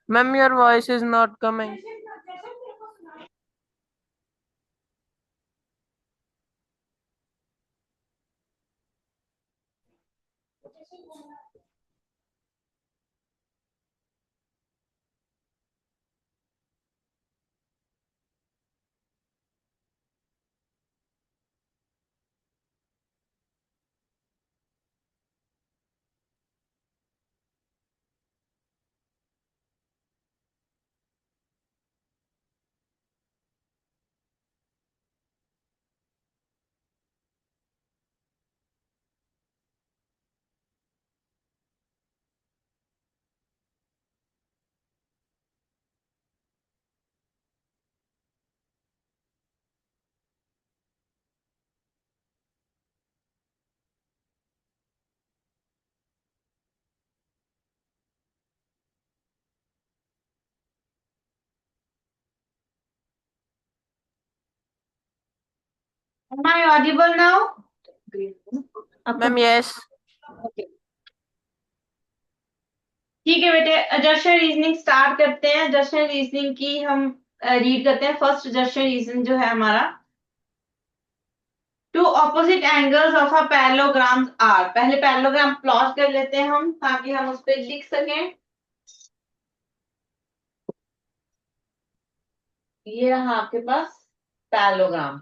Ma'am, your voice is not coming. Am I audible now? Ma'am, yes. Okay. ठीक है बेटे, अजर्शन reasoning start करते हैं। अजर्शन रीजनिंग की हम रीड करते हैं। फर्स्ट अजर्शन रीजन जो है हमारा, two opposite angles of a parallelogram are. पहले पैरेललोग्राम प्लॉट कर लेते हैं हम, ताकि हम उस पर लिख सकें। ये रहा आपके पास पैरेललोग्राम।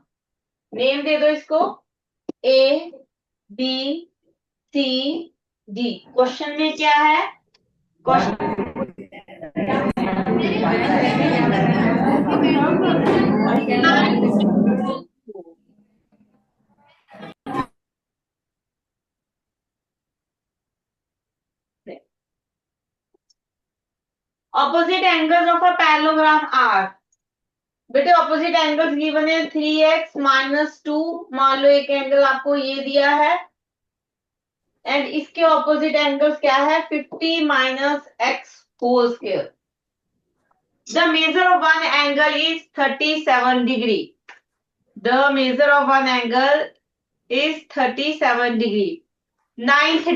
नेम दे दो इसको, A B C D. Question में क्या है? Question opposite angles of a parallelogram are. बेटे ऑपोजिट एंगल्स गिवन है 3x-2। मान लो एक एंगल आपको ये दिया है, एंड इसके ऑपोजिट एंगल्स क्या है? 50 - x whole square. The measure of one angle is 37 degree. The measure of one angle is 37 degree. Ninth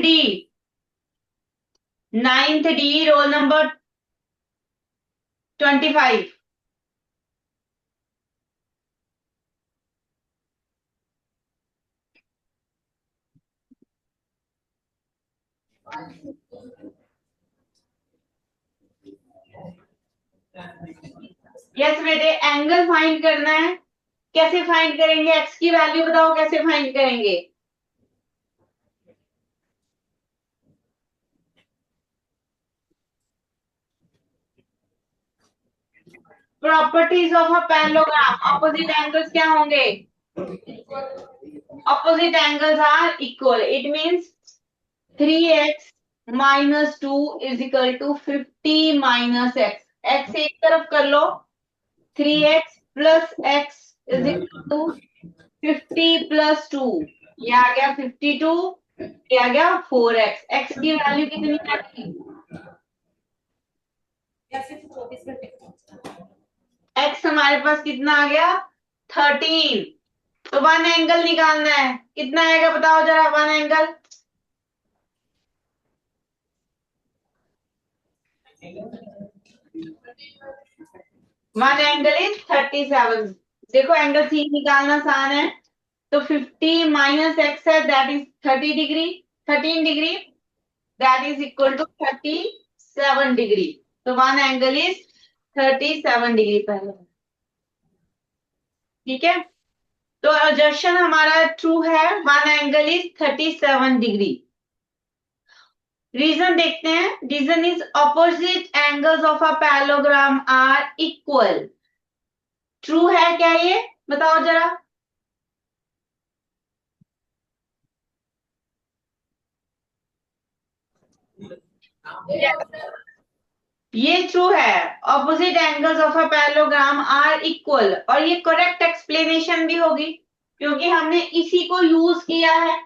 D roll number 25। Yes बेटे, एंगल फाइंड करना है। कैसे फाइंड करेंगे? एक्स की वैल्यू बताओ, कैसे फाइंड करेंगे? Properties of a parallelogram. Opposite angles क्या होंगे? Opposite angles are equal. It means 3x-2 is equal to 50 - x। x एक तरफ कर लो, 3x plus x is equal to 50 + 2। ये आ गया 52। ये आ गया 4x। x की वैल्यू कितनी आ गई? x हमारे पास कितना आ गया? 13। तो वन एंगल निकालना है। कितना आएगा बताओ जरा one angle? One angle is 37। देखो एंगल सी निकालना आसान है। तो 50 - x है, that is 30 degree. 13 degree that is equal to 37 degree. तो वन एंगल इज 37 डिग्री पहले। ठीक है, तो अजर्शन हमारा ट्रू है, one angle is 37 degree. Reason देखते हैं। Reason is opposite angles of a parallelogram are equal. True है क्या ये? बताओ जरा। ये ट्रू है, opposite angles of a parallelogram are equal. और ये करेक्ट एक्सप्लेनेशन भी होगी, क्योंकि हमने इसी को यूज किया है।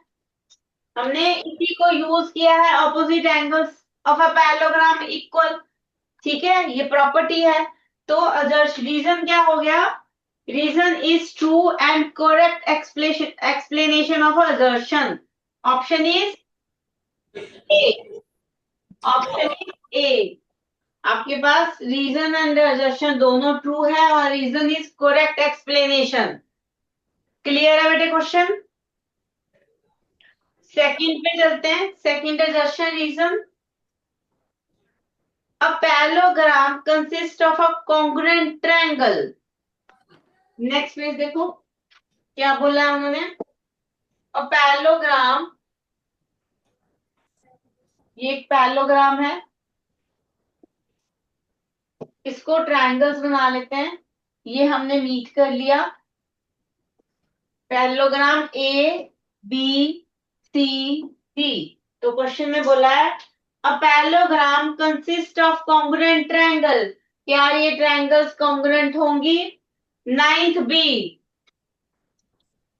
हमने इसी को यूज किया है, opposite angles of a parallelogram equal. ठीक है, ये प्रॉपर्टी है। तो अगर रीजन क्या हो गया? Reason is true and correct explanation of assertion. Option is A. Option is A. आपके पास रीजन एंड असर्शन दोनों ट्रू है और reason is correct explanation. Clear है बेटे क्वेश्चन? सेकंड पे चलते हैं। Second assertion reason, a parallelogram consist of a congruent triangle. Next page देखो क्या बोला है उन्होंने। अ पैरेललोग्राम, ये एक पैरेललोग्राम है, इसको ट्रायंगल्स बना लेते हैं। ये हमने मीट कर लिया। Parallelogram A B C D. तो क्वेश्चन में बोला है a parallelogram consist of congruent triangle, क्या ये ट्रायंगल्स कॉन्ग्रुएंट होंगी? Ninth B,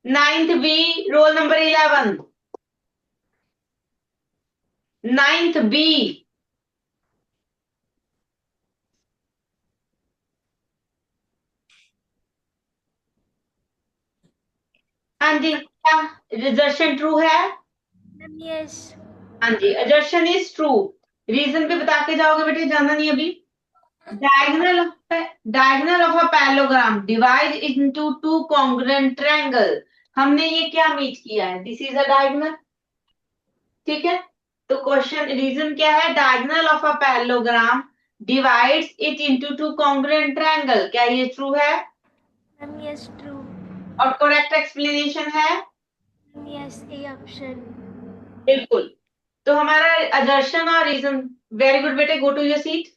ninth B, roll number 11, ninth B. हाँ जी, क्या रिजर्शन ट्रू है? यस। हाँ जी, assertion इज ट्रू। रीजन पे बता के जाओगे बेटे, जाना नहीं अभी। Diagonal of a parallelogram divide into two congruent triangle. हमने ये क्या मीट किया है? दिस इज अ डायगोनल, ठीक है। तो क्वेश्चन रीजन क्या है? Diagonal of a parallelogram divides it into two congruent triangle. क्या ये ट्रू है? Ma'am yes true. और करेक्ट एक्सप्लेनेशन है? Yes A option. बिल्कुल। तो हमारा assertion और रीजन, वेरी गुड बेटे, go to your seat.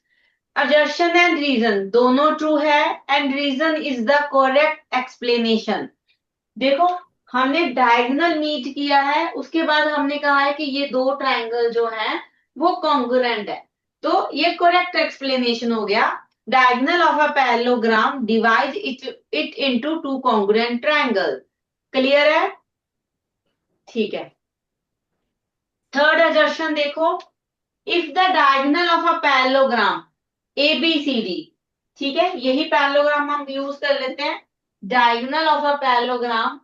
assertion and reason दोनों ट्रू है and reason is the correct explanation. देखो हमने डायगोनल मीट किया है, उसके बाद हमने कहा है कि ये दो ट्रायंगल जो हैं वो कॉन्ग्रुएंट है, तो ये करेक्ट एक्सप्लेनेशन हो गया। Diagonal of a parallelogram divide it into two congruent triangle. Clear है? ठीक है। थर्ड assertion देखो, if the diagonal of a parallelogram ABCD, ठीक है, यही पैरेललोग्राम हम यूज कर लेते हैं। डायगोनल ऑफ अ पैरेललोग्राम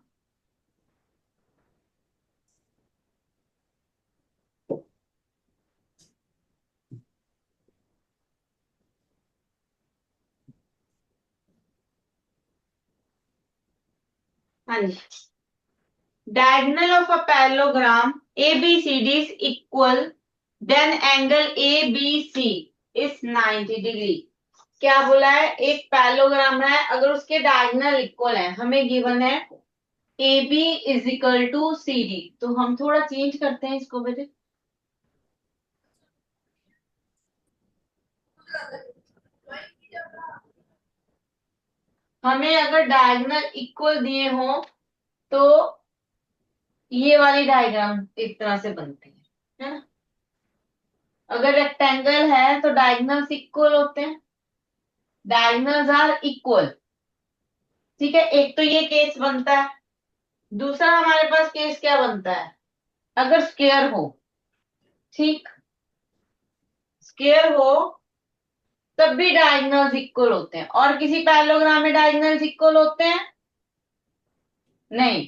हाँ जी, diagonal of a parallelogram ABCD is equal, then angle ABC is 90 degree. क्या बोला है? एक पैरेललोग्राम है, अगर उसके डायगोनल इक्वल है, हमें गिवन है AB is equal to CD। तो हम थोड़ा चेंज करते हैं इसको बेटे। हमें अगर डायगोनल इक्वल दिए हो तो ये वाली डायग्राम एक तरह से बनती है ना। अगर रेक्टेंगल है तो डायगोनल्स इक्वल होते हैं, डायगोनल्स आर इक्वल, ठीक है। एक तो ये केस बनता है। दूसरा हमारे पास केस क्या बनता है? अगर स्क्वायर हो, ठीक, स्क्वायर हो तब भी डायगोनल्स इक्वल होते हैं। और किसी पैरेललोग्राम में डायगोनल्स इक्वल होते हैं? नहीं,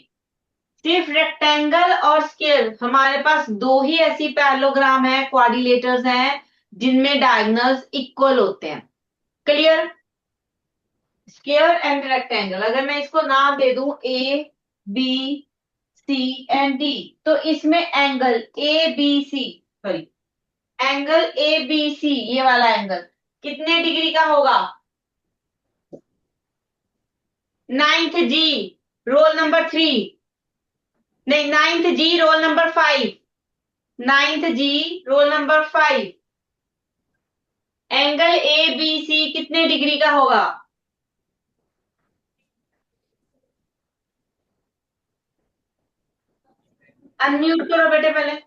सिर्फ रेक्टेंगल और स्क्वायर, हमारे पास दो ही ऐसी पैरेललोग्राम है, क्वाड्रिलेटर्स हैं जिनमें डायगोनल्स इक्वल होते हैं। क्लियर? Square and rectangle. अगर मैं इसको नाम दे दूं ABCD, तो इसमें angle ABC, sorry, angle ABC, ये वाला एंगल कितने डिग्री का होगा? 9th G, रोल नंबर 3, नहीं 9th G, roll number 5, 9th G, roll number 5, angle ABC कितने डिग्री का होगा? अनम्यूट करो बेटे पहले।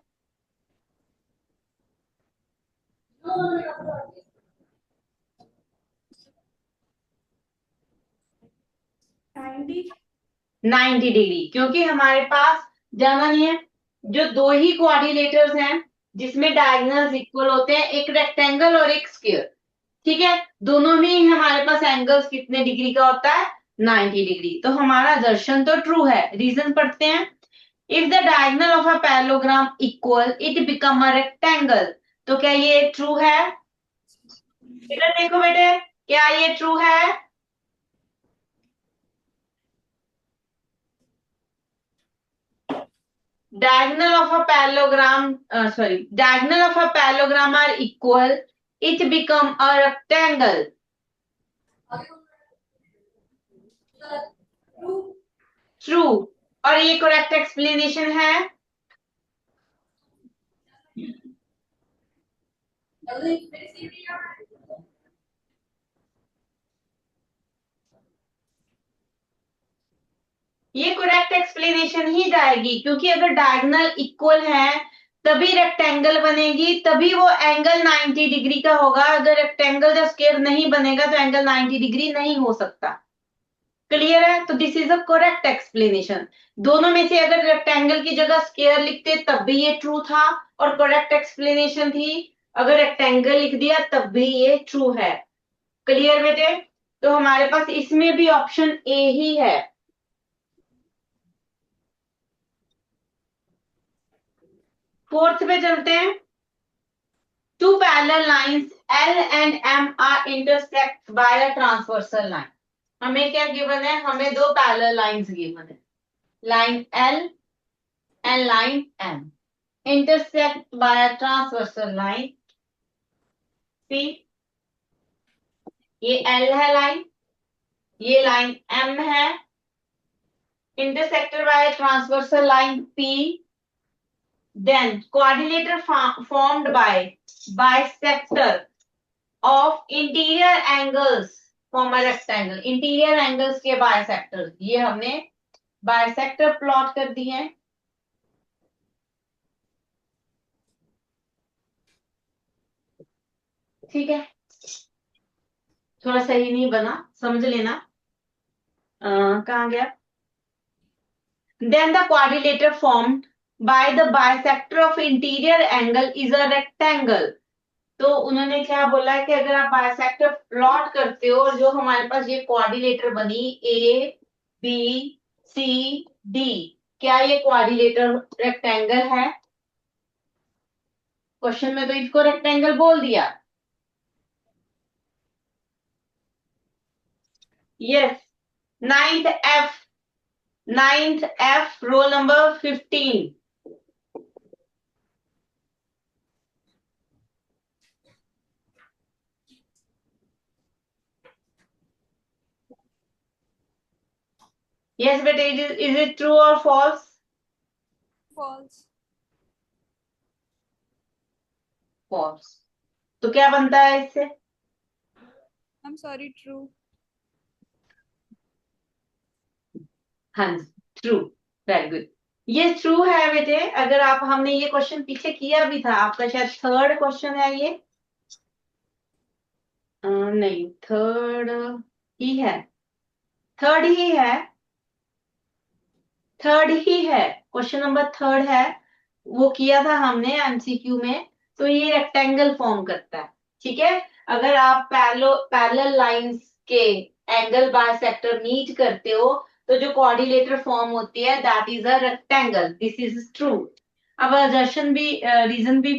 90 डिग्री, क्योंकि हमारे पास जाना नहीं है, जो दो ही क्वाड्रिलेटर्स हैं जिसमें डायगोनल्स इक्वल होते हैं, एक रेक्टेंगल और एक स्क्वायर, ठीक है, दोनों में ही हमारे पास एंगल्स कितने डिग्री का होता है? 90 डिग्री। तो हमारा दर्शन तो ट्रू है। रीजन पढ़ते हैं। If the diagonal of a parallelogram equal it become a rectangle. तो क्या ये ट्रू है? बेटा देखो बेटे, क्या ये ट्रू है? diagonal of a parallelogram diagonal of a parallelogram are equal, it become a rectangle. True. और ये करेक्ट एक्सप्लेनेशन है? ये करेक्ट एक्सप्लेनेशन ही जाएगी, क्योंकि अगर डायगोनल इक्वल है तभी रेक्टेंगल बनेगी, तभी वो एंगल 90 डिग्री का होगा। अगर रेक्टेंगल जब स्क्वायर नहीं बनेगा तो एंगल 90 डिग्री नहीं हो सकता। क्लियर है? तो this is a correct explanation. दोनों में से अगर रेक्टेंगल की जगह स्क्वायर लिखते तब भी ये ट्रू था और करेक्ट एक्सप्लेनेशन थी, अगर रेक्टेंगल लिख दिया तब भी ये ट्रू है। क्लियर बेटे? तो हमारे पास इसमें भी ऑप्शन ए ही है। फोर्थ पे चलते हैं। Two parallel lines L and M are intersect by a transversal line। हमें क्या गिवन है? हमें दो पैरेलल लाइंस गिवन है, line L and line M, intersect by a transversal line P। ये L है लाइन, ये लाइन M है, intersected by a transversal line P, then quadrilateral formed by bisector of interior angles form a rectangle। Interior angles के bisector, ये हमने bisector plot कर दिए हैं। ठीक है, थोड़ा सही नहीं बना, समझ लेना। कहाँ गया? Then the quadrilateral formed by the bisector of interior angle is a rectangle। तो उन्होंने क्या बोला है कि अगर आप बाइसेक्टर प्लॉट करते हो और जो हमारे पास ये क्वाड्रिलेटर बनी ए बी सी डी, क्या ये क्वाड्रिलेटर रेक्टेंगल है? क्वेश्चन में तो इसको रेक्टेंगल बोल दिया। Yes. Ninth F roll number 15। Yes बेटे, इज इट ट्रू और फॉल्स? False. फॉल्स। तो क्या बनता है इससे? I'm sorry, true. हाँ जी, ट्रू। वेरी गुड, ये ट्रू है बेटे। अगर आप, हमने ये क्वेश्चन पीछे किया भी था, आपका शायद थर्ड क्वेश्चन है ये। नहीं, थर्ड ही है, थर्ड ही है, थर्ड ही है, क्वेश्चन नंबर थर्ड है। वो किया था हमने एमसीक्यू में। तो ये रेक्टेंगल फॉर्म करता है। ठीक है, अगर आप पैरेलल लाइंस के एंगल बाइसेक्टर मीट करते हो तो जो कोऑर्डिनेटर फॉर्म होती है that is a rectangle. This is true. अब assertion भी, रीजन भी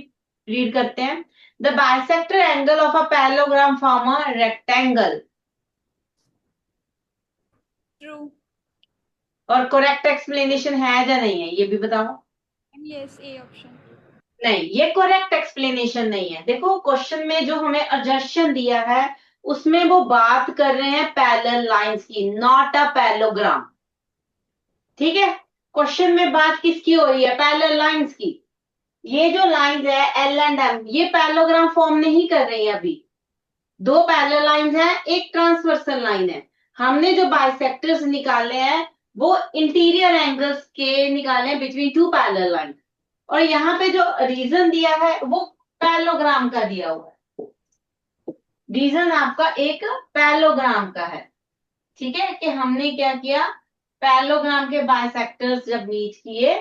रीड करते हैं। The bisector angle of a parallelogram form a rectangle. True. और करेक्ट एक्सप्लेनेशन है या नहीं है, ये भी बताओ। And yes, A option. नहीं, ये करेक्ट एक्सप्लेनेशन नहीं है। देखो क्वेश्चन में जो हमें assertion दिया है उसमें वो बात कर रहे हैं पैरेलल लाइंस की, नॉट अ पैरेललोग्राम। ठीक है, क्वेश्चन में बात किसकी हो रही है? पैरेलल लाइंस की। ये जो लाइंस है एल एंड एम, ये पैरेललोग्राम फॉर्म नहीं कर रही है अभी। दो पैरेलल लाइंस हैं, एक ट्रांसवर्सल लाइन है। हमने जो बाइसेक्टर्स निकाले हैं वो इंटीरियर एंगल्स के निकाले हैं बिटवीन टू पैरेलल लाइन। और यहाँ पे जो रीजन दिया है वो पैरेललोग्राम का दिया हुआ है। रीजन आपका एक पैरेललोग्राम का है। ठीक है, कि हमने क्या किया, पैरेललोग्राम के बाइसेक्टर्स जब मीट किए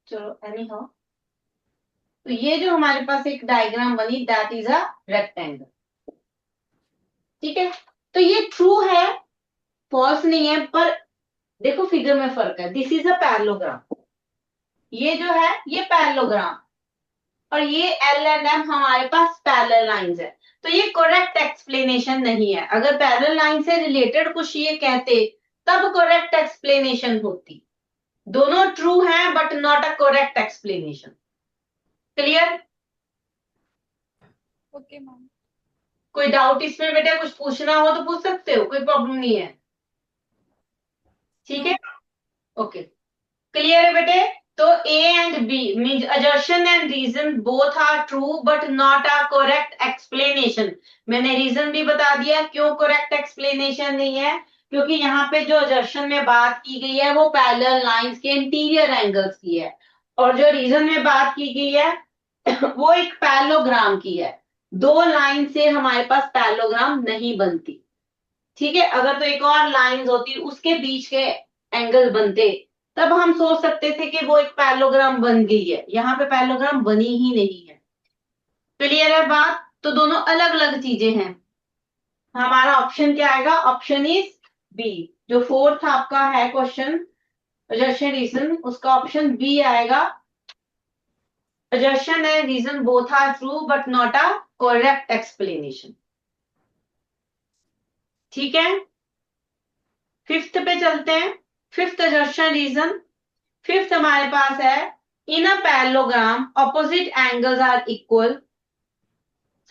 चलो एनी हाउ, तो ये जो हमारे पास एक डायग्राम बनी दैट इज अ रेक्टेंगल। ठीक है, तो ये ट्रू है, फॉल्स नहीं है। पर देखो फिगर में फर्क है। दिस इज अ पैरेललोग्राम, ये जो है ये पैरेललोग्राम और ये एल एंड एम हमारे पास पैरेलल लाइंस है, तो ये करेक्ट एक्सप्लेनेशन नहीं है। अगर पैरेलल लाइन से रिलेटेड कुछ ये कहते तब करेक्ट एक्सप्लेनेशन होती। दोनों ट्रू हैं but not a correct explanation. Clear? Okay, ma'am. कोई डाउट इसमें बेटा? कुछ पूछना हो तो पूछ सकते हो, कोई प्रॉब्लम नहीं है। ठीक है, ओके, क्लियर है बेटे? तो A and B means assertion and reason both are true but not a correct explanation. मैंने रीजन भी बता दिया क्यों करेक्ट एक्सप्लेनेशन नहीं है, क्योंकि यहाँ पे जो assertion में बात की गई है वो पैरेलल लाइंस के इंटीरियर एंगल्स की है, और जो रीजन में बात की गई है वो एक पैरेललोग्राम की है। दो लाइन से हमारे पास पैरेललोग्राम नहीं बनती। ठीक है, अगर तो एक और लाइन होती उसके बीच के एंगल बनते तब हम सोच सकते थे कि वो एक पैरेललोग्राम बन गई है। यहाँ पे पैरेललोग्राम बनी ही नहीं है। क्लियर है बात? तो दोनों अलग अलग चीजें हैं। हमारा ऑप्शन क्या आएगा? Option is B. जो फोर्थ आपका है क्वेश्चन assertion रीजन, उसका ऑप्शन बी आएगा। assertion and reason both are true but not a correct explanation। ठीक है, फिफ्थ पे चलते हैं। फिफ्थ assertion रीजन, फिफ्थ हमारे पास है in a parallelogram opposite angles are equal,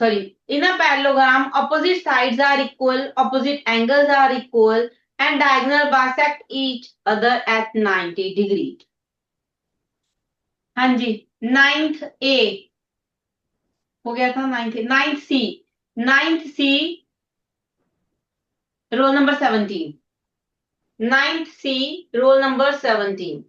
sorry, in a parallelogram opposite sides are equal, opposite angles are equal and diagonal bisect each other at 90 degree. हाँ जी, ninth A हो गया था, ninth C, ninth C roll number 17, ninth C roll number 17।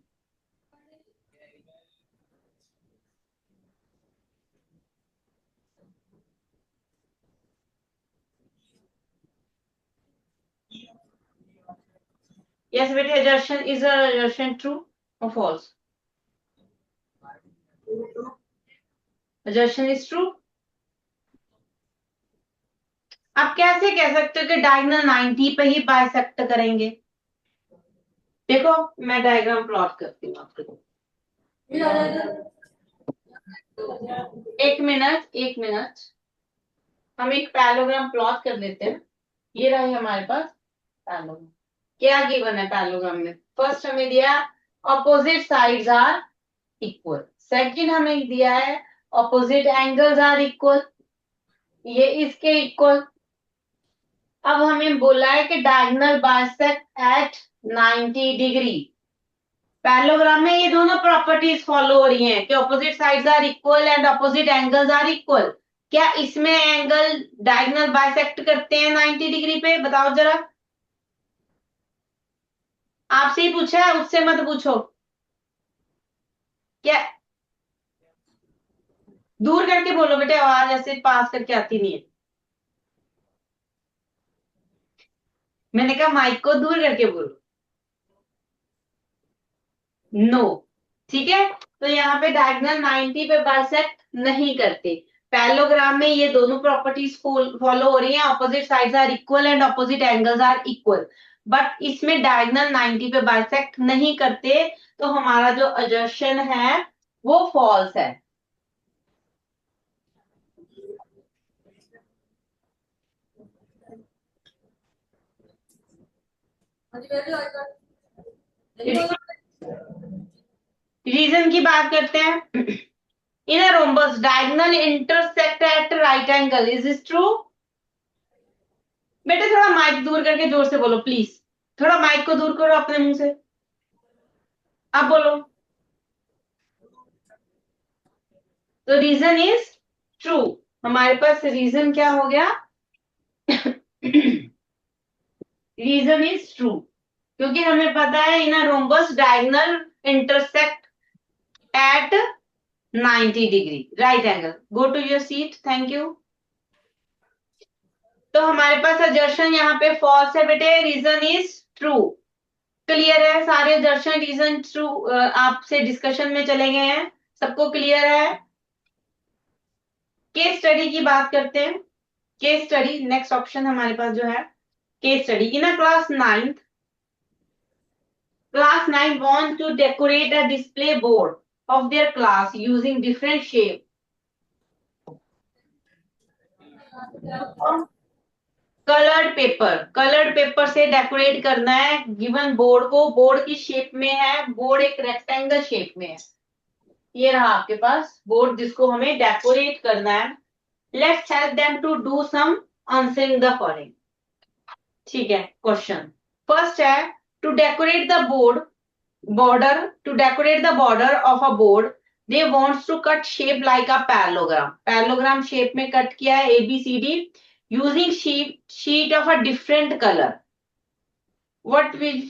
Yes, बेटे, assertion is a assertion true or false? Assertion is true। आप कैसे कह सकते हो कि डायगोनल 90 पे ही बाइसेक्ट करेंगे? देखो मैं डायग्राम प्लॉट करती हूँ आपको। एक मिनट, एक मिनट, हम एक पैरेललोग्राम प्लॉट कर लेते हैं। ये रहा है हमारे पास पैरेललोग्राम। क्या गिवन है पैरेललोग्राम में? फर्स्ट हमें दिया opposite sides are equal, second हमें दिया है ऑपोजिट एंगल्स आर इक्वल, ये इसके इक्वल। अब हमें बोला है कि diagonal bisect at 90 degree. Parallelogram में ये दोनों प्रॉपर्टीज फॉलो हो रही हैं कि opposite sides are equal and opposite angles are equal. क्या इसमें एंगल डायगोनल बाइसेक्ट करते हैं 90 डिग्री पे? बताओ जरा। आपसे ही पूछा है, उससे मत पूछो। क्या? दूर करके बोलो बेटे, आवाज ऐसे पास करके आती नहीं है। मैंने कहा माइक को दूर करके बोलो। नो, ठीक है, तो यहाँ पे डायगोनल 90 पे बाइसेक्ट नहीं करते। पैरेललोग्राम में ये दोनों प्रॉपर्टीज फॉलो हो रही हैं, opposite sides are equal and opposite angles are equal, but इसमें डायगोनल 90 पे बाइसेक्ट नहीं करते, तो हमारा जो assertion है वो फॉल्स है। रीजन की बात करते हैं। In a rhombus diagonal intersect at right angle, is this true? बेटे थोड़ा माइक दूर करके जोर से बोलो प्लीज, थोड़ा माइक को दूर करो अपने मुंह से, अब बोलो। तो रीजन इज ट्रू। हमारे पास रीजन क्या हो गया? रीजन इज ट्रू, क्योंकि हमें पता है in a rhombus diagonal intersect at 90 degree right angle. Go to your seat, thank you. तो हमारे पास assertion यहाँ पे फॉल्स है बेटे, रीजन इज ट्रू। क्लियर है? सारे assertion रीजन ट्रू आपसे डिस्कशन में चले गए हैं, सबको क्लियर है? केस स्टडी की बात करते हैं। केस स्टडी नेक्स्ट ऑप्शन हमारे पास जो है case study. In a class 9 want to decorate a display board of their class using different shape. Coloured paper से डेकोरेट करना है गिवन बोर्ड को. बोर्ड की शेप में है, बोर्ड एक रेक्टेंगल शेप में है. ये रहा आपके पास बोर्ड जिसको हमें डेकोरेट करना है. Let's help them to do some answering the following. ठीक है, क्वेश्चन फर्स्ट है to decorate the border of a board they wants to cut shape like a parallelogram shape में कट किया है ABCD using sheet of a different color.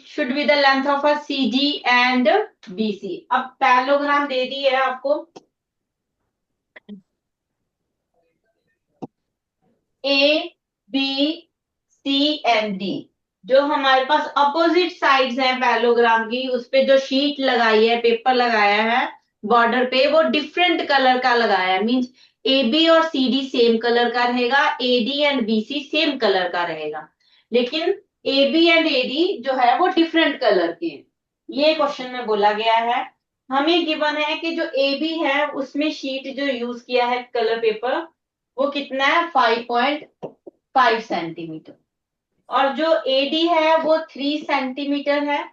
Should be the length of a CD and BC. अब parallelogram दे दी है आपको A B C and D. जो हमारे पास opposite sides हैं parallelogram की, उस पे जो शीट लगाई है, पेपर लगाया है बॉर्डर पे, वो डिफरेंट कलर का लगाया है. मींस ए बी और सी डी सेम कलर का रहेगा, A D and B C same colour का रहेगा, लेकिन A B and A D जो है वो डिफरेंट कलर के हैं. ये क्वेश्चन में बोला गया है. हमें गिवन है कि जो ए बी है उसमें शीट जो यूज किया है कलर पेपर वो कितना है 5.5 सेंटीमीटर और जो एडी है वो 3 सेंटीमीटर है.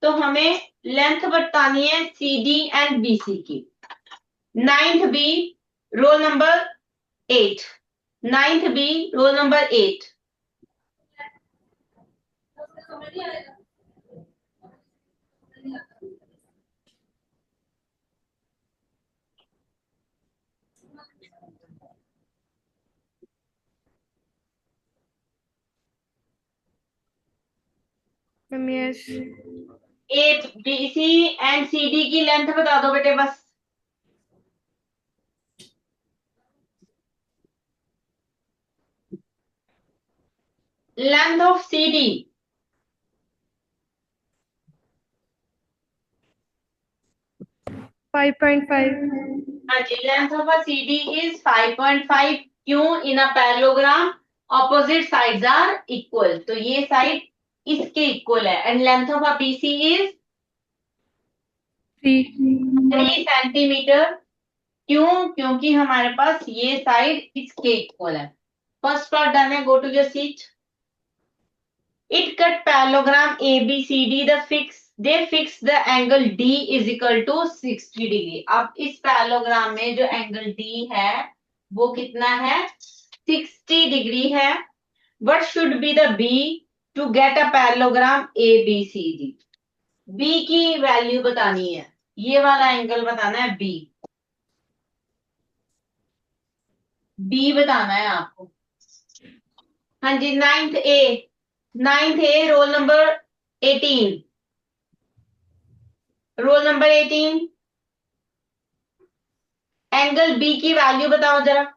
तो हमें लेंथ बतानी है सीडी एंड बीसी की. 9th B roll number 8. 9th B roll number 8. Ma'am yes. 8 BC and CD की लेंथ बता दो बेटे बस. Length of CD 5.5. हाँ जी, length of a CD is 5.5. क्यों? In a parallelogram opposite sides are equal, तो ये साइड इसके इक्वल है. And length of a BC is 3 centimetre. क्यों? क्योंकि हमारे पास ये साइड इसके इक्वल है. फर्स्ट पार्ट डन है. Go to your seat. It cut parallelogram ABCD they fix the angle D is equal to 60 degree. अब इस पैरेललोग्राम में जो एंगल D है वो कितना है 60 डिग्री है. What should be the B to get a parallelogram ABCD. B की वैल्यू बतानी है, ये वाला एंगल बताना है B. B बताना है आपको. हाँ जी, 9th A roll number 18. Roll number 18 angle B की वैल्यू बताओ जरा.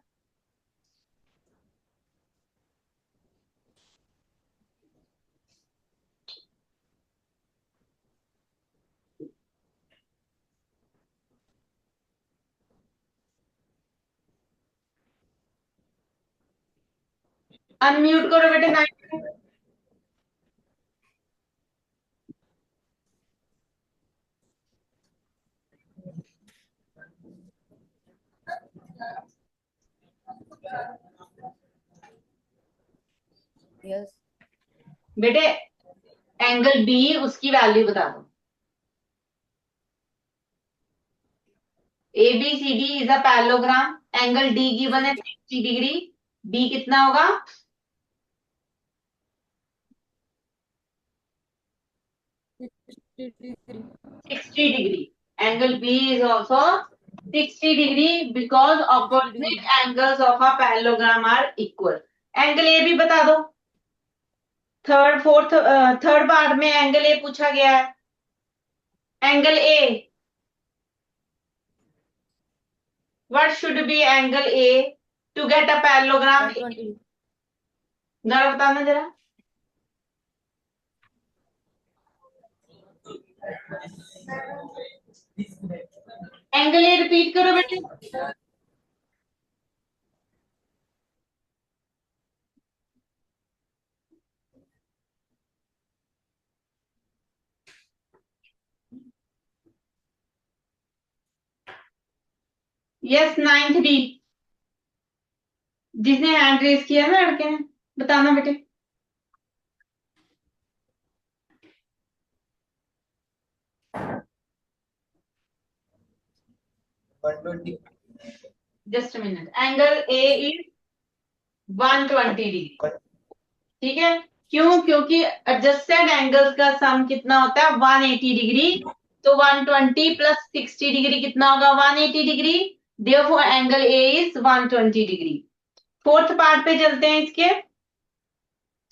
अनम्यूट करो बेटे. 9 यस. बेटे एंगल बी उसकी वैल्यू बता दो. ABCD is a parallelogram. Angle D given है 60 डिग्री. बी कितना होगा 60 degree. Angle B is also 60 degree because opposite angles of a parallelogram are equal. Angle A भी बता दो. थर्ड पार्ट में एंगल ए पूछा गया है. Angle A what should be angle A to get a parallelogram. जरा बताना जरा. एंगल ए रिपीट करो बेटे. Yes, 9th D. जिसने हैंड रेज किया ना लड़के ने, बताना बेटे। 120. Just a minute. Angle A is 120 degree. ठीक है, क्यों? क्योंकि एडजस्टेड एंगल्स का सम कितना होता है? 180 डिग्री। तो 120 प्लस 60 डिग्री कितना होगा? 180 degree. Therefore angle A is 120 degree. Fourth part पे चलते हैं इसके।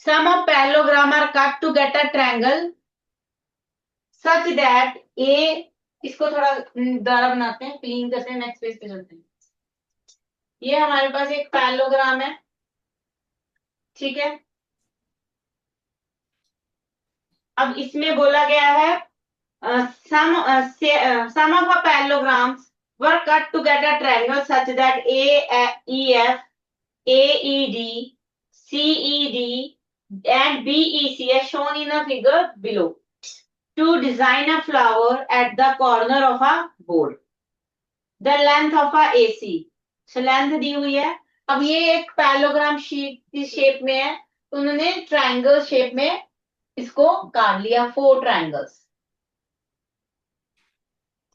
Sum of parallelogram are cut to get a triangle such that A, इसको थोड़ा दोबारा बनाते हैं, क्लीन करते हैं, नेक्स्ट पेज पे चलते हैं। ये हमारे पास एक पैरेललोग्राम है, ठीक है। अब इसमें बोला गया है some of a parallelograms were cut to get a triangle such that AEF, AED, CED and BEC are shown in a figure below to design a flower at the corner of a board. The length of a AC, so length दी हुई है। अब ये एक parallelogram sheet की shape में है, तो उन्होंने ट्रायंगल शेप में इसको काट लिया, 4 ट्रायंगल्स।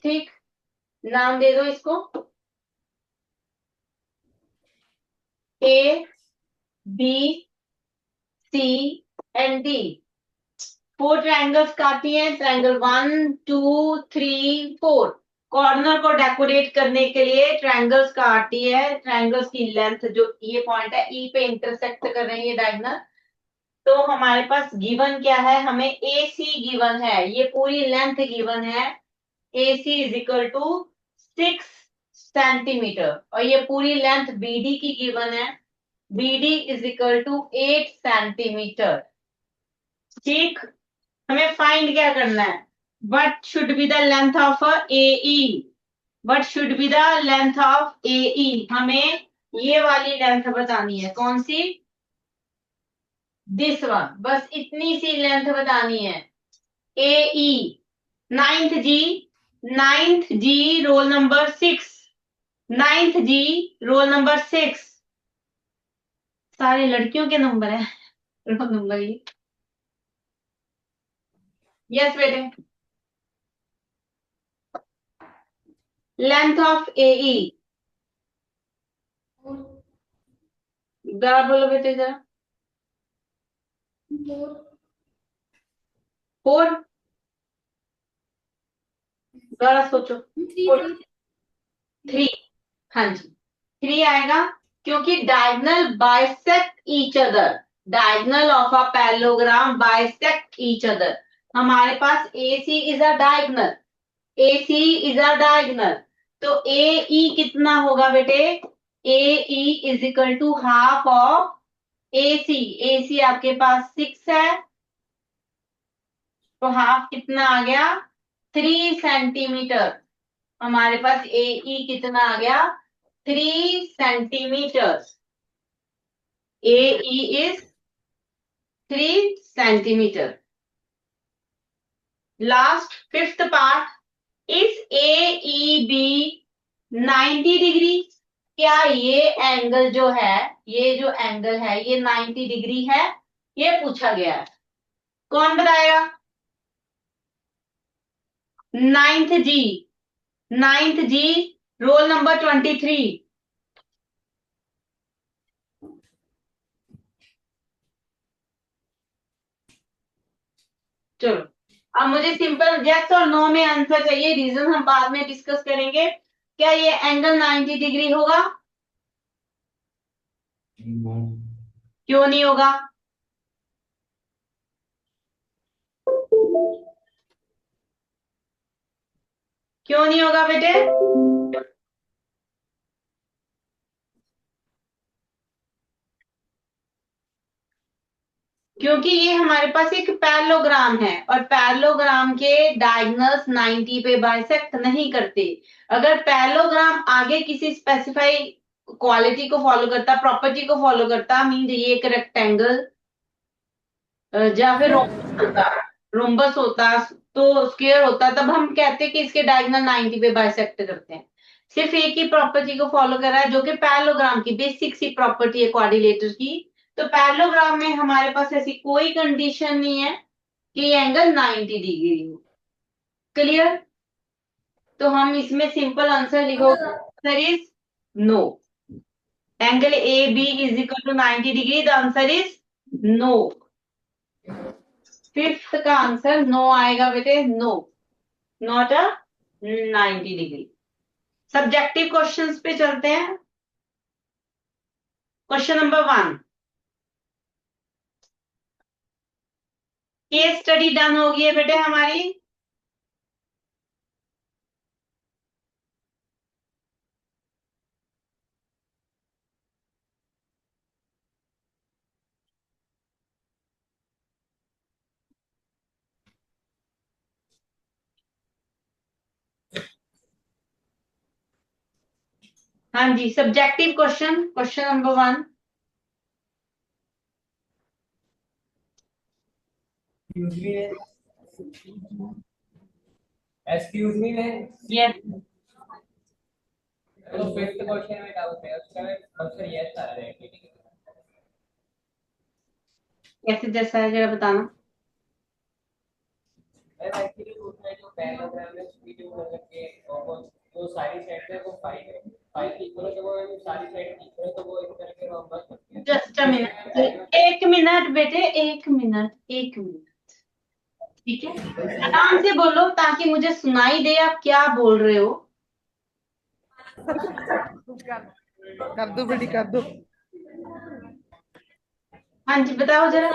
ठीक, नाम दे दो इसको A, B, C and D. 4 triangles काटी हैं, ट्रायंगल 1 2 3 4। कॉर्नर को डेकोरेट करने के लिए ट्रायंगल्स काटी है। ट्रायंगल्स की लेंथ जो ये पॉइंट है ई पे इंटरसेक्ट कर रही है डायगोनल। तो हमारे पास गिवन क्या है? हमें ए सी गिवन है, ये पूरी लेंथ गिवन है। A C is equal to 6 centimetre और ये पूरी लेंथ BD की गिवन है। BD is equal to 8 centimetre. ठीक, हमें फाइंड क्या करना है? What should be the length of AE? What should be the length of AE? हमें ये वाली लेंथ बतानी है। कौन सी? This one. बस इतनी सी लेंथ बतानी है। AE 9th G, 9th G roll number 6, 9th G roll number 6। सारे लड़कियों के नंबर है रोल नंबर ये। यस बेटे। लेंथ ऑफ AE जरा बोलो बेटे, जरा। 4। जरा सोचो। 3। हाँ जी, 3 आएगा क्योंकि diagonal bisect each other. Diagonal of a parallelogram bisect each other. हमारे पास AC is a diagonal, AC is a diagonal. तो AE कितना होगा बेटे? AE is equal to half of AC। AC आपके पास 6 है, तो हाफ कितना आ गया? 3 सेंटीमीटर। हमारे पास AE कितना आ गया? 3 centimetre. AE is 3 centimetre. Last 5th part. इस AEB 90 डिग्री? क्या ये एंगल जो है, ये जो एंगल है ये 90 डिग्री है? ये पूछा गया है। कौन बताएगा? 9th G, 9th G roll number 23। चलो, अब मुझे सिंपल यस और नो में आंसर चाहिए। रीजन हम बाद में डिस्कस करेंगे। क्या ये एंगल 90 डिग्री होगा? क्यों नहीं होगा? क्यों नहीं होगा बेटे? क्योंकि ये हमारे पास एक पैरेललोग्राम है और पैरेललोग्राम के डायगोनल्स 90 पे बाइसेक्ट नहीं करते। अगर पैरेललोग्राम आगे किसी स्पेसिफाई क्वालिटी को फॉलो करता, प्रॉपर्टी को फॉलो करता, मीन ये एक रेक्टेंगल या फिर रोम्बस होता तो स्क्वायर होता, तब हम कहते कि इसके डायगोनल 90 पे बाइसेक्ट करते हैं। सिर्फ एक ही प्रॉपर्टी को फॉलो कर रहा है जो कि पैरेललोग्राम की बेसिक सी प्रॉपर्टी है क्वाड्रिलेटर की। तो पैरेललोग्राम में हमारे पास ऐसी कोई कंडीशन नहीं है कि ये एंगल 90 डिग्री हो। क्लियर? तो हम इसमें सिंपल आंसर लिखोगे, answer is no. Angle A B is equal to 90 degree, the answer is no. Fifth का आंसर नो आएगा बेटे, no, not a 90 degree. Subjective questions पे चलते हैं। Question number 1, case study done होगी है बेटे हमारी। हाँ जी, subjective question, question number 1। Excuse me ma'am, yes, तो फिफ्थ क्वेश्चन में डाउट है, उसका आंसर यस आ रहा है। कैसे जैसा है जरा बताना। मैम एक्चुअली उसमें जो पैराग्राफ है उसकी जो मतलब के वो सारी सेट है वो 5 है, 5 इक्वल है, तो वो सारी सेट इक्वल है, तो वो इस तरह के रोम्बस बनते हैं। जस्ट अ मिनट, एक मिनट बेटे, एक मिनट, एक मिनट, ठीक है? आराम से बोलो ताकि मुझे सुनाई दे आप क्या बोल रहे हो। कर दो बेटी, कर दो। हाँ जी, बताओ जरा।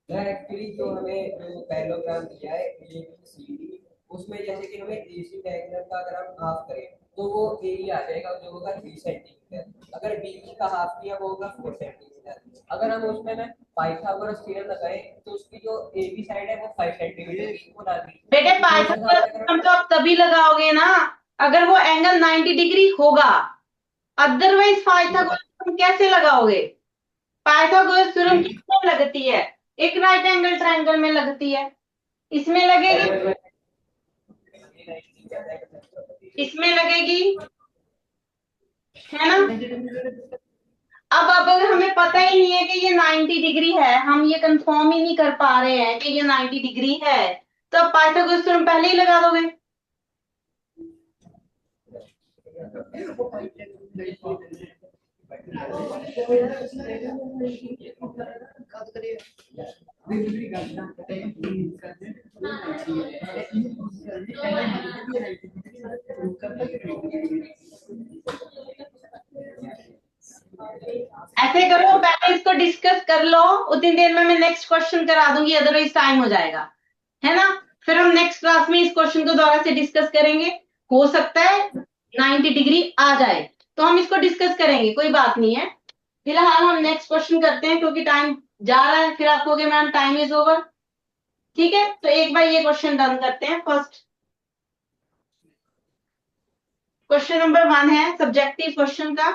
एक्चुअली जो हमें जो पैरेललोग्राम दिया है ABCD, उसमें जैसे कि हमें AC डायग्राम का अगर हम हाफ करें तो वो AE आ जाएगा जो होगा 3 सेंटीमीटर, अगर BE का हाफ किया वो होगा 4 सेंटीमीटर, अगर हम उसमें ना पाइथागोरस थ्योरम लगाएं तो उसकी जो AB साइड है वो 5 सेंटीमीटर की इक्वल आ गई। बेटे पाइथागोरस थ्योरम तो आप तभी लगाओगे ना अगर वो एंगल 90 डिग्री होगा, अदरवाइज पाइथागोरस थ्योरम कैसे लगाओगे? पाइथागोरस थ्योरम किसमें लगती है? एक राइट एंगल ट्रायंगल में लगती है। इसमें लगेगी, इसमें लगेगी, है ना? अब अगर हमें पता ही नहीं है कि ये 90 डिग्री है, हम ये कंफर्म ही नहीं कर पा रहे हैं कि ये 90 डिग्री है, तो अब पाइथागोरस थ्योरम पहले ही लगा दोगे। ऐसे करो, पहले इसको डिस्कस कर लो, उतनी देर में मैं नेक्स्ट क्वेश्चन करा दूंगी, अदरवाइज टाइम हो जाएगा, है ना? फिर हम नेक्स्ट क्लास में इस क्वेश्चन को दोबारा से डिस्कस करेंगे। हो सकता है 90 डिग्री आ जाए तो हम इसको डिस्कस करेंगे, कोई बात नहीं है। फिलहाल हम नेक्स्ट क्वेश्चन करते हैं क्योंकि टाइम जा रहा है, फिर आप कहोगे मैम टाइम इज ओवर। ठीक है, तो एक बार ये क्वेश्चन डन करते हैं। फर्स्ट क्वेश्चन नंबर 1 है सब्जेक्टिव क्वेश्चन का।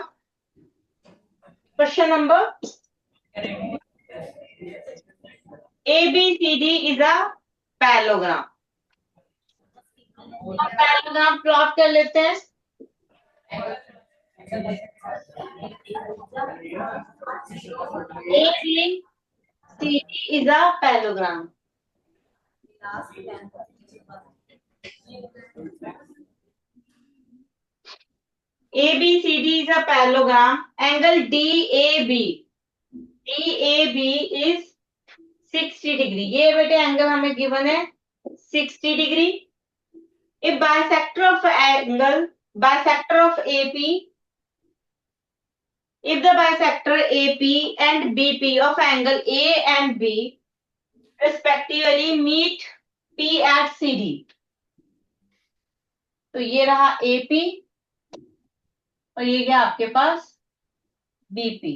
Question number ABCD is a parallelogram. अब पैरेललोग्राम प्लॉट कर लेते हैं। ABCD is a parallelogram. ABCD is a parallelogram. Angle DAB is 60 degree. ये बेटे एंगल हमें गिवन है 60 degree. If bisector of angle, bisector of AP, if the bisector AP and BP of angle A and B respectively meet P at CD, तो ये रहा AP और ये क्या आपके पास BP।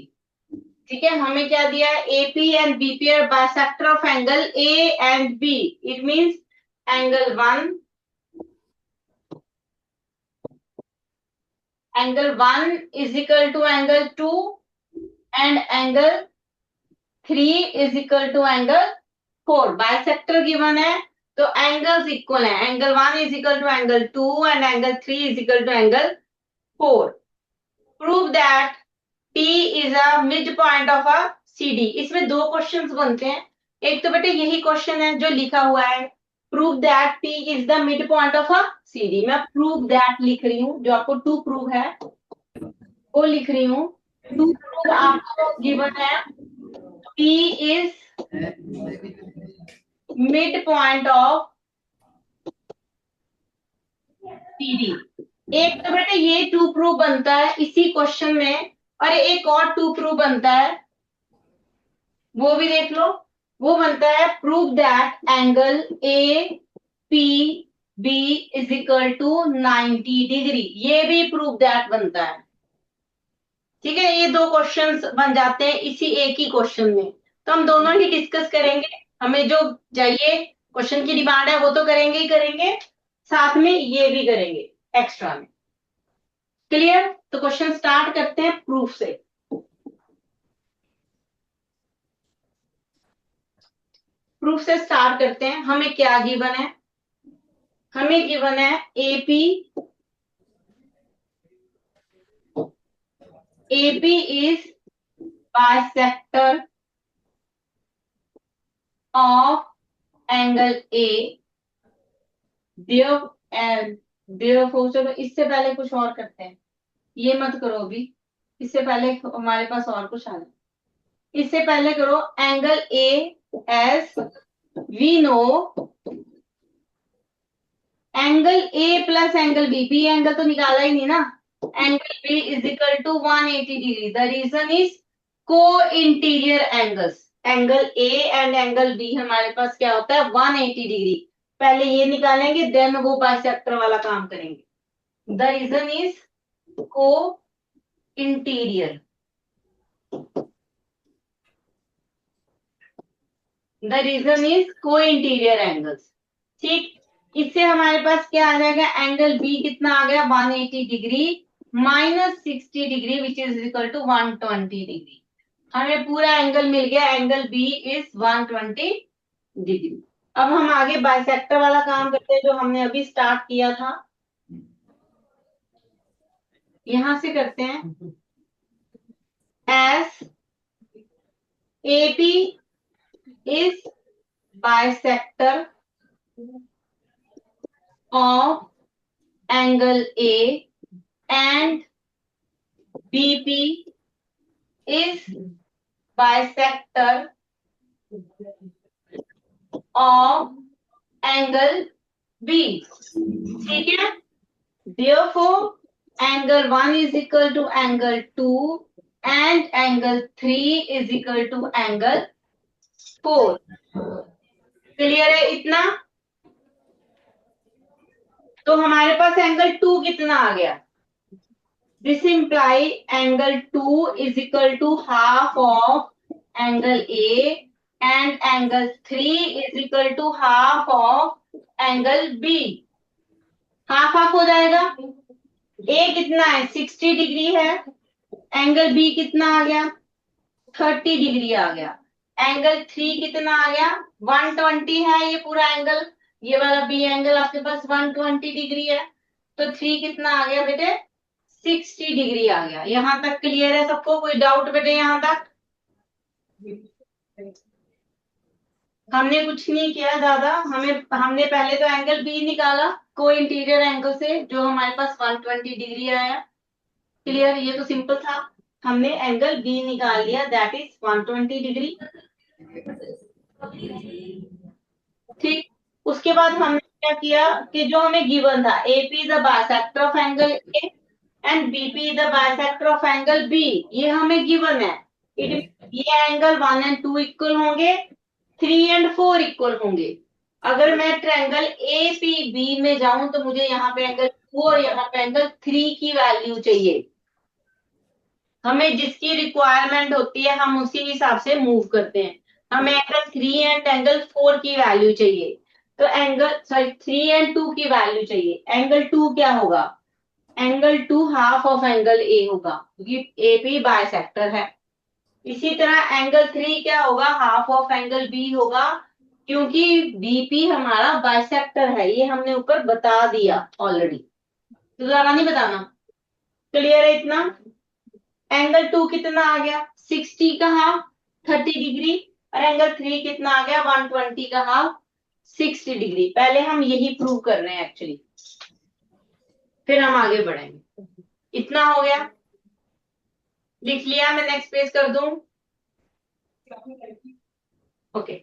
ठीक है, हमें क्या दिया है? AP and BP are bisector of angle A and B. It means angle 1, angle 1 is equal to angle 2 and angle 3 is equal to angle 4. Bisector given है तो एंगल्स इक्वल है, angle 1 is equal to angle 2 and angle 3 is equal to angle 4. Prove that P is a mid point of a CD. इसमें दो questions बनते हैं. एक तो बेटे यही क्वेश्चन है जो लिखा हुआ है, prove that P is the mid point of a CD. मैं प्रूव दैट लिख रही हूँ, जो आपको टू प्रूव है वो लिख रही हूँ. टू प्रूव आपको गिवन है P is mid point of CD. एक तो बेटे ये टू प्रूव बनता है इसी क्वेश्चन में, और एक और टू प्रूव बनता है, वो भी देख लो. वो बनता है prove that angle A P B is equal to 90 degree. ये भी प्रूव दैट बनता है. ठीक है, ये दो क्वेश्चंस बन जाते हैं इसी एक ही क्वेश्चन में. तो हम दोनों ही डिस्कस करेंगे. हमें जो चाहिए क्वेश्चन की डिमांड है वो तो करेंगे ही करेंगे, साथ में ये भी करेंगे एक्स्ट्रा में. क्लियर? तो क्वेश्चन स्टार्ट करते हैं प्रूफ से. प्रूफ से स्टार्ट करते हैं. हमें क्या गिवन है? हमें गिवन है AP is bisector of angle ए. चलो इससे पहले कुछ और करते हैं. ये मत करो अभी, इससे पहले हमारे पास और कुछ आ जाए. इससे पहले करो angle A as we know angle A plus angle B. B angle तो निकाला ही नहीं ना. Angle B is equal to 180 degree. The reason is co interior angles. Angle A and angle B हमारे पास क्या होता है? 180 डिग्री. पहले ये निकालेंगे, देन वो बाइसेक्टर वाला काम करेंगे. The reason is co interior. The reason is co interior angles. ठीक, इससे हमारे पास क्या आ जाएगा? एंगल बी कितना आ गया? 180 degree minus 60 degree which is equal to 120 degree. हमें पूरा एंगल मिल गया. Angle B is 120 degree. अब हम आगे बाइसेक्टर वाला काम करते हैं जो हमने अभी स्टार्ट किया था. यहां से करते हैं. S AP is bisector of angle A and BP is bisector of angle B. ठीक है. Therefore, angle 1 is equal to angle 2 and angle 3 is equal to angle 4. Clear है इतना? तो हमारे पास एंगल 2 कितना आ गया? This imply angle 2 is equal to half of angle A and angle 3 is equal to half of angle B. Half half हो जाएगा. ए कितना है? 60 डिग्री है. एंगल बी कितना आ गया? 30 डिग्री आ गया. एंगल 3 कितना आ गया? 120 है ये पूरा एंगल. ये वाला बी एंगल आपके पास 120 डिग्री है. तो 3 कितना आ गया बेटे? 60 डिग्री आ गया. यहां तक क्लियर है सबको? कोई डाउट बेटे यहां तक? हमने कुछ नहीं किया ज्यादा. हमने पहले तो एंगल बी निकाला को इंटीरियर एंगल से, जो हमारे पास 120 डिग्री आया. क्लियर? ये तो सिंपल था. हमने एंगल बी निकाल लिया, दैट इज 120 डिग्री. ठीक. उसके बाद हमने क्या किया कि जो हमें गिवन था AP is the bisector of angle A and BP is the bisector of angle B. ये हमें गिवन है. ये एंगल 1 एंड 2 इक्वल होंगे, 3 एंड 4 इक्वल होंगे. अगर मैं ट्रायंगल ए पी बी में जाऊं तो मुझे यहाँ पे एंगल 2 और यहाँ पे एंगल 3 की वैल्यू चाहिए. हमें जिसकी रिक्वायरमेंट होती है हम उसी हिसाब से मूव करते हैं. हमें एंगल 3 एंड एंगल 4 की वैल्यू चाहिए. तो एंगल 3 एंड 2 की वैल्यू चाहिए. एंगल 2 क्या होगा? एंगल 2 हाफ ऑफ एंगल ए होगा क्योंकि एपी बाइसेक्टर है. इसी तरह एंगल 3 क्या होगा? हाफ ऑफ एंगल बी होगा क्योंकि बीपी हमारा बाइसेक्टर है, ये हमने ऊपर बता दिया ऑलरेडी, तो दोबारा नहीं बताना। क्लियर है इतना? एंगल 2 कितना आ गया? 60 का हाफ 30 डिग्री, और एंगल 3 कितना आ गया? 120 का हाफ 60 डिग्री। पहले हम यही प्रूव कर रहे हैं एक्चुअली, फिर हम आगे बढ़ेंगे। इतना हो गया, लिख लिया? मैं नेक्स्ट पेज कर दूं? ओके,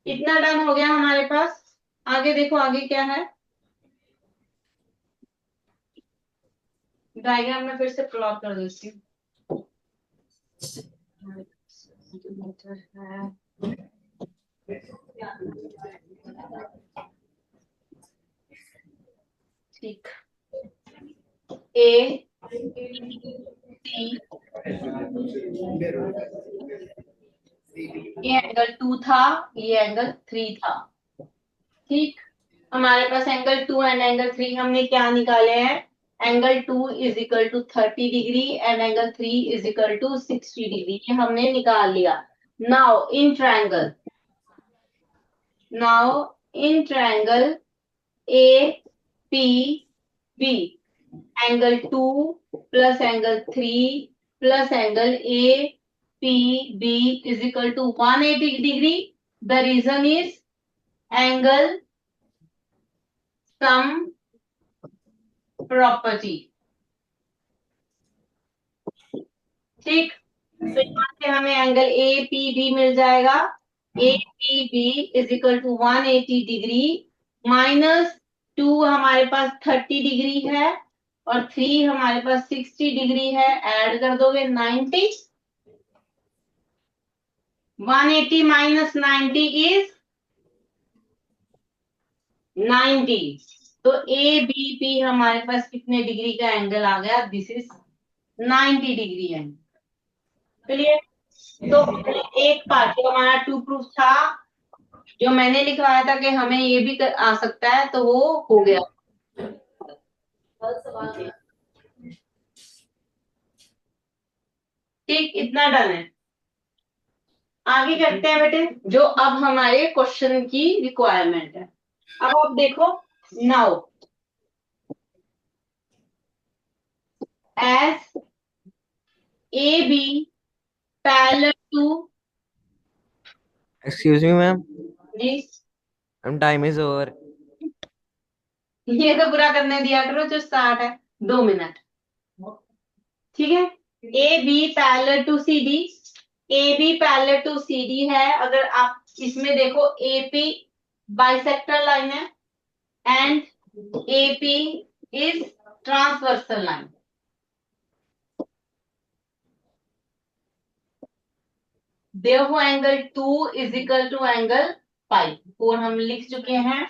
इतना डन हो गया हमारे पास। आगे देखो, आगे क्या है? डायग्राम में फिर से प्लॉट कर देती हूँ। ठीक, ए सी, ये एंगल 2 था, ये एंगल 3 था। ठीक, हमारे पास एंगल 2 एंड एंगल 3 हमने क्या निकाले हैं? Angle 2 is equal to 30 degree and angle 3 is equal to 60 degree, ये हमने निकाल लिया। Now in triangle, A P B, angle 2 plus angle 3 plus angle A P B is equal to 180 degree. The reason is angle sum property. ठीक, तो यहाँ से हमें angle A P B मिल जाएगा। A P B is equal to 180 degree minus 2 हमारे पास 30 degree है और 3 हमारे पास 60 डिग्री है। ऐड कर दोगे 90, 180 माइनस 90 इज 90। तो ए बी पी हमारे पास कितने डिग्री का एंगल आ गया? This is 90 degree angle. Clear? तो एक पार्ट जो हमारा 2 प्रूफ था, जो मैंने लिखवाया था कि हमें ये भी आ सकता है, तो वो हो गया। ठीक, इतना डन है। आगे करते हैं बेटे, जो अब हमारे क्वेश्चन की रिक्वायरमेंट है। अब आप देखो, now as A B parallel to, Excuse me, ma'am. जी Ma'am, time is over. ये तो पूरा करने दिया करो जो स्टार्ट है, 2 मिनट। ठीक है, A B parallel to C D, A B parallel to C D है। अगर आप इसमें देखो, ए पी बाइसेक्टर लाइन है and A P is transversal line. therefore angle 2 is equal to angle 5, 4 हम लिख चुके हैं।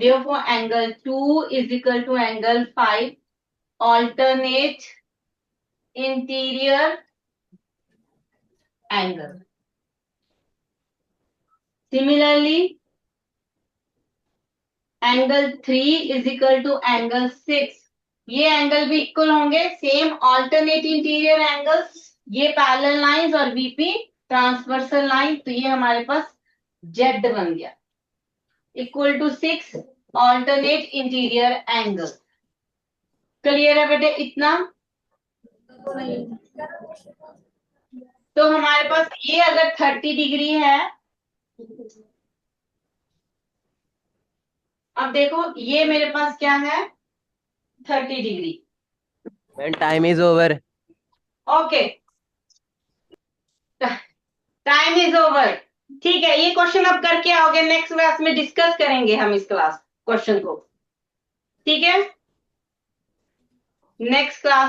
therefore angle 2 is equal to angle 5 alternate interior angle. Similarly angle 3 is equal to angle 6, ये angle भी equal होंगे, same alternate interior angles, ये parallel lines और BP transversal line. तो ये हमारे पास जेड बन गया, equal to 6 alternate interior angle. Clear है बेटे इतना? तो हमारे पास ये अगर 30 डिग्री है, अब देखो ये मेरे पास क्या है? 30 degree. Ma'am, time is over. Okay, time is over. ठीक है, ये क्वेश्चन अब करके आओगे, नेक्स्ट क्लास में डिस्कस करेंगे हम इस क्लास क्वेश्चन को। ठीक है, नेक्स्ट क्लास